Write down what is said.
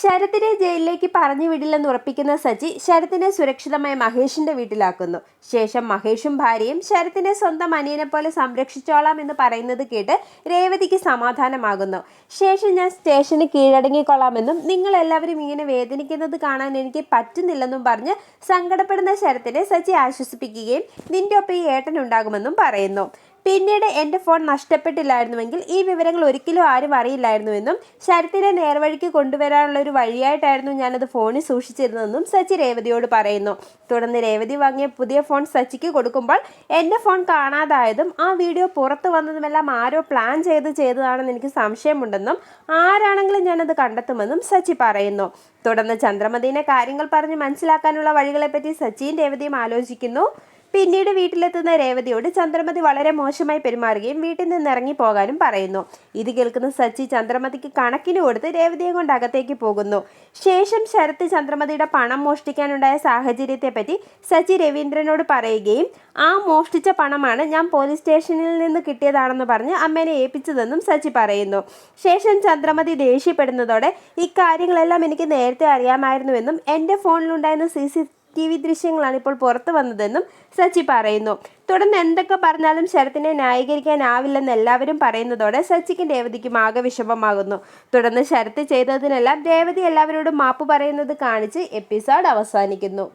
ശരത്തിനെ ജയിലിലേക്ക് പറഞ്ഞു വിടില്ലെന്ന് ഉറപ്പിക്കുന്ന സച്ചി ശരത്തിനെ സുരക്ഷിതമായി മഹേഷിന്റെ വീട്ടിലാക്കുന്നു. ശേഷം മഹേഷും ഭാര്യയും ശരത്തിനെ സ്വന്തം അനിയനെ പോലെ സംരക്ഷിച്ചോളാം എന്ന് പറയുന്നത് കേട്ട് രേവതിക്ക് സമാധാനമാകുന്നു. ശേഷം ഞാൻ സ്റ്റേഷന് കീഴടങ്ങിക്കൊള്ളാമെന്നും നിങ്ങൾ എല്ലാവരും ഇങ്ങനെ വേദനിക്കുന്നത് കാണാൻ എനിക്ക് പറ്റുന്നില്ലെന്നും പറഞ്ഞ് സങ്കടപ്പെടുന്ന ശരത്തിനെ സച്ചി ആശ്വസിപ്പിക്കുകയും നിന്റെ ഒപ്പം ഈ ഏട്ടൻ ഉണ്ടാകുമെന്നും പറയുന്നു. പിന്നീട് എൻ്റെ ഫോൺ നഷ്ടപ്പെട്ടില്ലായിരുന്നുവെങ്കിൽ ഈ വിവരങ്ങൾ ഒരിക്കലും ആരും അറിയില്ലായിരുന്നുവെന്നും ശരത്തിനെ നേർവഴിക്ക് കൊണ്ടുവരാനുള്ള ഒരു വഴിയായിട്ടായിരുന്നു ഞാനത് ഫോണിൽ സൂക്ഷിച്ചിരുന്നതെന്നും സച്ചി രേവതിയോട് പറയുന്നു. തുടർന്ന് രേവതി വാങ്ങിയ പുതിയ ഫോൺ സച്ചിക്ക് കൊടുക്കുമ്പോൾ എൻ്റെ ഫോൺ കാണാതായതും ആ വീഡിയോ പുറത്തു വന്നതുമെല്ലാം ആരോ പ്ലാൻ ചെയ്തതാണെന്ന് എനിക്ക് സംശയമുണ്ടെന്നും ആരാണെങ്കിലും ഞാനത് കണ്ടെത്തുമെന്നും സച്ചി പറയുന്നു. തുടർന്ന് ചന്ദ്രമതിനെ കാര്യങ്ങൾ പറഞ്ഞ് മനസ്സിലാക്കാനുള്ള വഴികളെപ്പറ്റി സച്ചിയും രേവതിയും ആലോചിക്കുന്നു. പിന്നീട് വീട്ടിലെത്തുന്ന രേവതിയോട് ചന്ദ്രമതി വളരെ മോശമായി പെരുമാറുകയും വീട്ടിൽ നിന്ന് ഇറങ്ങി പോകാനും പറയുന്നു. ഇത് കേൾക്കുന്ന സച്ചി ചന്ദ്രമതിക്ക് കണക്കിന് കൊടുത്ത് രേവതിയെ കൊണ്ട് അകത്തേക്ക് പോകുന്നു. ശേഷം ശരത്ത് ചന്ദ്രമതിയുടെ പണം മോഷ്ടിക്കാനുണ്ടായ സാഹചര്യത്തെപ്പറ്റി സച്ചി രവീന്ദ്രനോട് പറയുകയും ആ മോഷ്ടിച്ച പണമാണ് ഞാൻ പോലീസ് സ്റ്റേഷനിൽ നിന്ന് കിട്ടിയതാണെന്ന് പറഞ്ഞ് അമ്മേനെ ഏൽപ്പിച്ചതെന്നും സച്ചി പറയുന്നു. ശേഷം ചന്ദ്രമതി ദേഷ്യപ്പെടുന്നതോടെ ഇക്കാര്യങ്ങളെല്ലാം എനിക്ക് നേരത്തെ അറിയാമായിരുന്നുവെന്നും എൻ്റെ ഫോണിലുണ്ടായിരുന്ന CCTV ദൃശ്യങ്ങളാണ് ഇപ്പോൾ പുറത്തു വന്നതെന്നും സച്ചി പറയുന്നു. തുടർന്ന് എന്തൊക്കെ പറഞ്ഞാലും ശരത്തിനെ ന്യായീകരിക്കാനാവില്ലെന്ന് എല്ലാവരും പറയുന്നതോടെ സച്ചിക്കും രേവതിക്കും ആകെ വിഷമമാകുന്നു. തുടർന്ന് ശരത്ത് ചെയ്തതിനെല്ലാം രേവതി എല്ലാവരോടും മാപ്പ് പറയുന്നത് കാണിച്ച് എപ്പിസോഡ് അവസാനിക്കുന്നു.